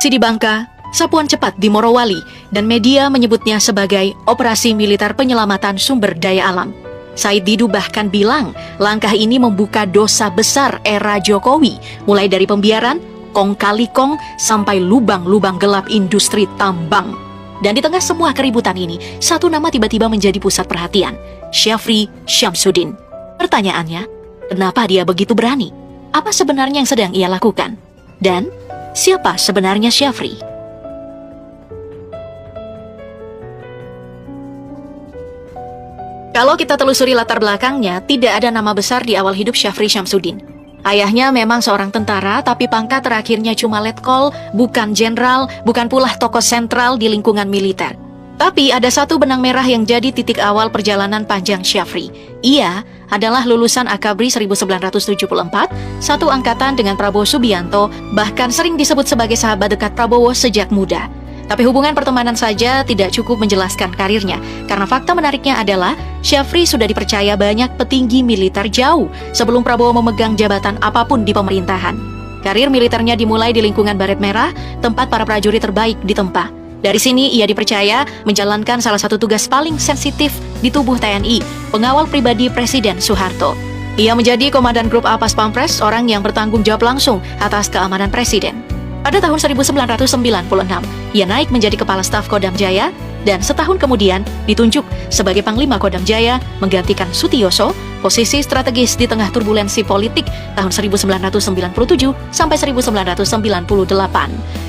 Di Bangka, sapuan cepat di Morowali, dan media menyebutnya sebagai operasi militer penyelamatan sumber daya alam. Said Didu bahkan bilang langkah ini membuka dosa besar era Jokowi, mulai dari pembiaran, kong kali kong, sampai lubang-lubang gelap industri tambang. Dan di tengah semua keributan ini, satu nama tiba-tiba menjadi pusat perhatian, Syafri Syamsuddin. Pertanyaannya, kenapa dia begitu berani? Apa sebenarnya yang sedang ia lakukan? Dan siapa sebenarnya Syafri? Kalau kita telusuri latar belakangnya, tidak ada nama besar di awal hidup Syafri Syamsuddin. Ayahnya memang seorang tentara, tapi pangkat terakhirnya cuma letkol, bukan jenderal, bukan pula tokoh sentral di lingkungan militer. Tapi ada satu benang merah yang jadi titik awal perjalanan panjang Syafri. Ia adalah lulusan Akabri 1974, satu angkatan dengan Prabowo Subianto, bahkan sering disebut sebagai sahabat dekat Prabowo sejak muda. Tapi hubungan pertemanan saja tidak cukup menjelaskan karirnya, karena fakta menariknya adalah Syafri sudah dipercaya banyak petinggi militer jauh sebelum Prabowo memegang jabatan apapun di pemerintahan. Karir militernya dimulai di lingkungan Baret Merah, tempat para prajurit terbaik ditempa. Dari sini ia dipercaya menjalankan salah satu tugas paling sensitif di tubuh TNI, pengawal pribadi Presiden Soeharto. Ia menjadi Komandan Grup A Pas Pampres, orang yang bertanggung jawab langsung atas keamanan Presiden. Pada tahun 1996, ia naik menjadi Kepala Staf Kodam Jaya dan setahun kemudian ditunjuk sebagai Panglima Kodam Jaya menggantikan Sutioso, posisi strategis di tengah turbulensi politik tahun 1997 sampai 1998.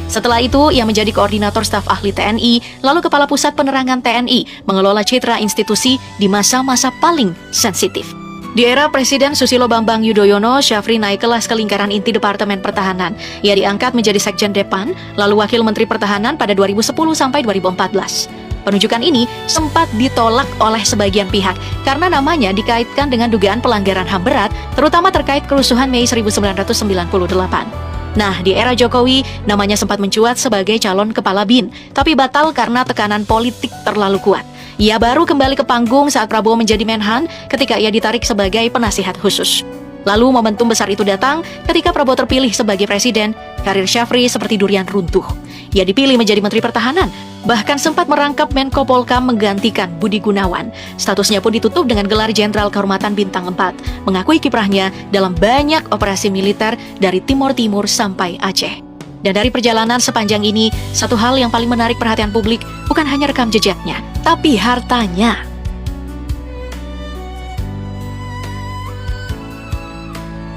Setelah itu, ia menjadi Koordinator Staf Ahli TNI, lalu Kepala Pusat Penerangan TNI, mengelola citra institusi di masa-masa paling sensitif. Di era Presiden Susilo Bambang Yudhoyono, Syafri naik kelas ke lingkaran inti Departemen Pertahanan. Ia diangkat menjadi Sekjen Depan, lalu Wakil Menteri Pertahanan pada 2010 sampai 2014. Penunjukan ini sempat ditolak oleh sebagian pihak karena namanya dikaitkan dengan dugaan pelanggaran HAM berat, terutama terkait kerusuhan Mei 1998. Nah, di era Jokowi, namanya sempat mencuat sebagai calon kepala BIN, tapi batal karena tekanan politik terlalu kuat. Ia baru kembali ke panggung saat Prabowo menjadi Menhan ketika ia ditarik sebagai penasihat khusus. Lalu momentum besar itu datang ketika Prabowo terpilih sebagai presiden, karir Syafri seperti durian runtuh. Ia dipilih menjadi Menteri Pertahanan, bahkan sempat merangkap Menko Polkam menggantikan Budi Gunawan. Statusnya pun ditutup dengan gelar Jenderal Kehormatan Bintang 4, mengakui kiprahnya dalam banyak operasi militer dari Timur Timur sampai Aceh. Dan dari perjalanan sepanjang ini, satu hal yang paling menarik perhatian publik bukan hanya rekam jejaknya, tapi hartanya.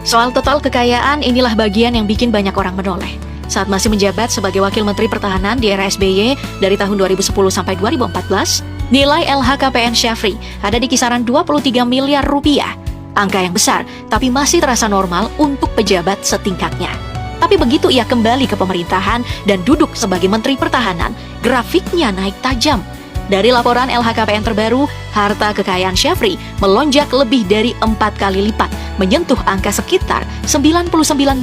Soal total kekayaan, inilah bagian yang bikin banyak orang menoleh. Saat masih menjabat sebagai Wakil Menteri Pertahanan di era SBY dari tahun 2010 sampai 2014, nilai LHKPN Syafri ada di kisaran 23 miliar rupiah. Angka yang besar, tapi masih terasa normal untuk pejabat setingkatnya. Tapi begitu ia kembali ke pemerintahan dan duduk sebagai Menteri Pertahanan, grafiknya naik tajam. Dari laporan LHKPN terbaru, harta kekayaan Syafri melonjak lebih dari 4 kali lipat, menyentuh angka sekitar 99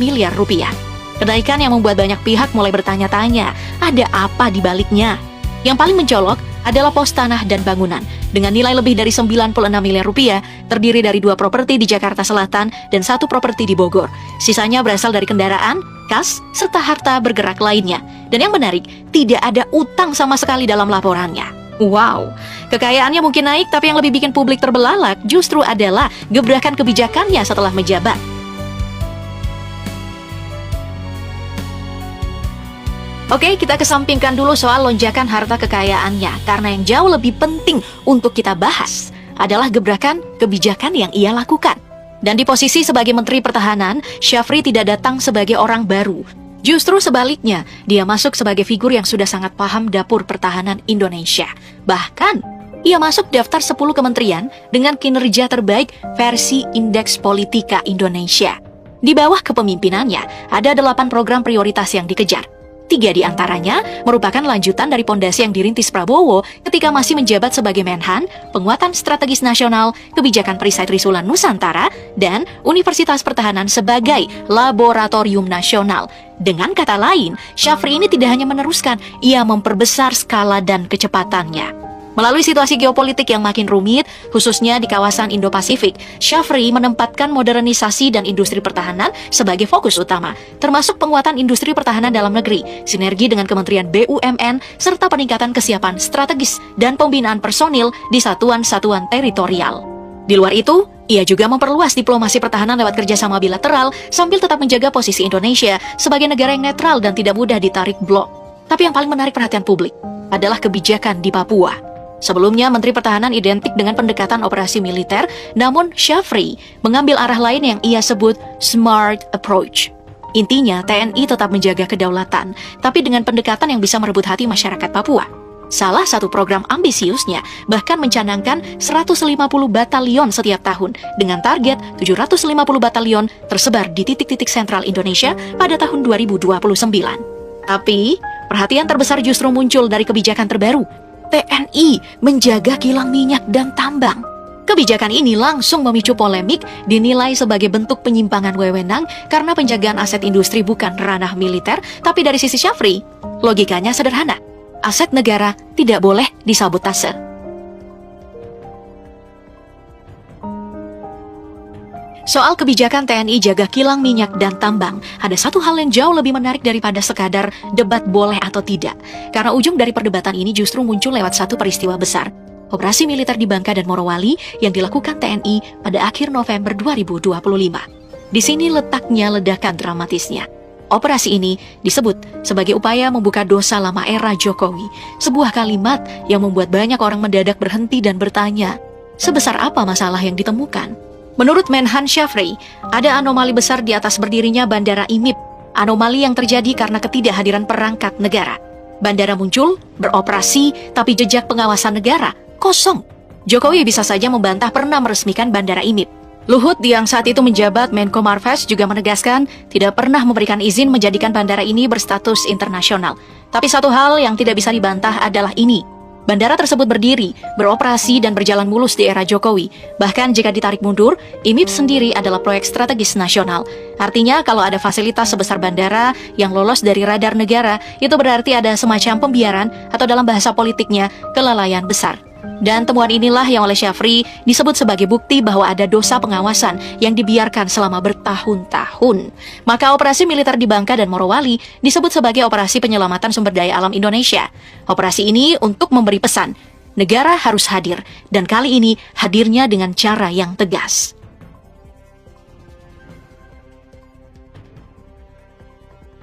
miliar rupiah. Kenaikan yang membuat banyak pihak mulai bertanya-tanya, ada apa di baliknya? Yang paling mencolok adalah pos tanah dan bangunan, dengan nilai lebih dari 96 miliar rupiah, terdiri dari 2 properti di Jakarta Selatan dan 1 properti di Bogor. Sisanya berasal dari kendaraan, kas, serta harta bergerak lainnya. Dan yang menarik, tidak ada utang sama sekali dalam laporannya. Wow, kekayaannya mungkin naik, tapi yang lebih bikin publik terbelalak justru adalah gebrakan kebijakannya setelah menjabat. Oke, kita kesampingkan dulu soal lonjakan harta kekayaannya, karena yang jauh lebih penting untuk kita bahas adalah gebrakan kebijakan yang ia lakukan. Dan di posisi sebagai Menteri Pertahanan, Syafri tidak datang sebagai orang baru. Justru sebaliknya, dia masuk sebagai figur yang sudah sangat paham dapur pertahanan Indonesia. Bahkan, ia masuk daftar 10 kementerian dengan kinerja terbaik versi Indeks Politika Indonesia. Di bawah kepemimpinannya, ada 8 program prioritas yang dikejar. 3 di antaranya merupakan lanjutan dari pondasi yang dirintis Prabowo ketika masih menjabat sebagai Menhan, penguatan strategis nasional, kebijakan perisai Trisulan Nusantara, dan Universitas Pertahanan sebagai laboratorium nasional. Dengan kata lain, Syafri ini tidak hanya meneruskan, ia memperbesar skala dan kecepatannya. Melalui situasi geopolitik yang makin rumit, khususnya di kawasan Indo-Pasifik, Shafri menempatkan modernisasi dan industri pertahanan sebagai fokus utama, termasuk penguatan industri pertahanan dalam negeri, sinergi dengan Kementerian BUMN, serta peningkatan kesiapan strategis dan pembinaan personil di satuan-satuan teritorial. Di luar itu, ia juga memperluas diplomasi pertahanan lewat kerjasama bilateral sambil tetap menjaga posisi Indonesia sebagai negara yang netral dan tidak mudah ditarik blok. Tapi yang paling menarik perhatian publik adalah kebijakan di Papua. Sebelumnya, Menteri Pertahanan identik dengan pendekatan operasi militer, namun Shafri mengambil arah lain yang ia sebut smart approach. Intinya, TNI tetap menjaga kedaulatan, tapi dengan pendekatan yang bisa merebut hati masyarakat Papua. Salah satu program ambisiusnya bahkan mencanangkan 150 batalion setiap tahun, dengan target 750 batalion tersebar di titik-titik sentral Indonesia pada tahun 2029. Tapi, perhatian terbesar justru muncul dari kebijakan terbaru, TNI menjaga kilang minyak dan tambang. Kebijakan ini langsung memicu polemik, dinilai sebagai bentuk penyimpangan wewenang karena penjagaan aset industri bukan ranah militer, tapi dari sisi Shafri, logikanya sederhana. Aset negara tidak boleh disabotase. Soal kebijakan TNI jaga kilang minyak dan tambang, ada satu hal yang jauh lebih menarik daripada sekadar debat boleh atau tidak. Karena ujung dari perdebatan ini justru muncul lewat satu peristiwa besar. Operasi militer di Bangka dan Morowali yang dilakukan TNI pada akhir November 2025. Di sini letaknya ledakan dramatisnya. Operasi ini disebut sebagai upaya membuka dosa lama era Jokowi. Sebuah kalimat yang membuat banyak orang mendadak berhenti dan bertanya, sebesar apa masalah yang ditemukan? Menurut Menhan Shafri, ada anomali besar di atas berdirinya Bandara IMIP. Anomali yang terjadi karena ketidakhadiran perangkat negara. Bandara muncul, beroperasi, tapi jejak pengawasan negara kosong. Jokowi bisa saja membantah pernah meresmikan Bandara IMIP. Luhut yang saat itu menjabat Menko Marves juga menegaskan tidak pernah memberikan izin menjadikan bandara ini berstatus internasional. Tapi satu hal yang tidak bisa dibantah adalah ini. Bandara tersebut berdiri, beroperasi, dan berjalan mulus di era Jokowi. Bahkan jika ditarik mundur, IMIP sendiri adalah proyek strategis nasional. Artinya kalau ada fasilitas sebesar bandara yang lolos dari radar negara, itu berarti ada semacam pembiaran atau dalam bahasa politiknya, kelalaian besar. Dan temuan inilah yang oleh Shafri disebut sebagai bukti bahwa ada dosa pengawasan yang dibiarkan selama bertahun-tahun. Maka operasi militer di Bangka dan Morowali disebut sebagai operasi penyelamatan sumber daya alam Indonesia. Operasi ini untuk memberi pesan, negara harus hadir, dan kali ini hadirnya dengan cara yang tegas.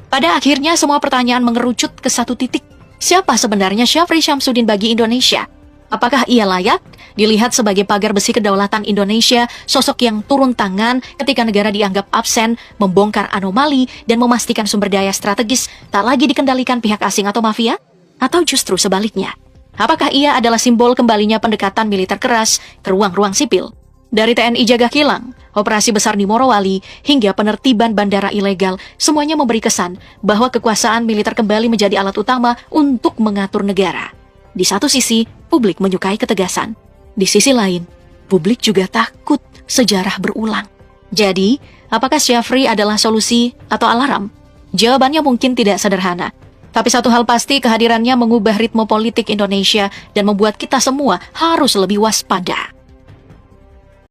Pada akhirnya semua pertanyaan mengerucut ke satu titik. Siapa sebenarnya Shafri Syamsuddin bagi Indonesia? Apakah ia layak dilihat sebagai pagar besi kedaulatan Indonesia, sosok yang turun tangan ketika negara dianggap absen, membongkar anomali, dan memastikan sumber daya strategis tak lagi dikendalikan pihak asing atau mafia? Atau justru sebaliknya? Apakah ia adalah simbol kembalinya pendekatan militer keras ke ruang-ruang sipil? Dari TNI jaga kilang, operasi besar di Morowali, hingga penertiban bandara ilegal, semuanya memberi kesan bahwa kekuasaan militer kembali menjadi alat utama untuk mengatur negara. Di satu sisi, publik menyukai ketegasan. Di sisi lain, publik juga takut sejarah berulang. Jadi, apakah Shafri adalah solusi atau alarm? Jawabannya mungkin tidak sederhana. Tapi satu hal pasti, kehadirannya mengubah ritme politik Indonesia dan membuat kita semua harus lebih waspada.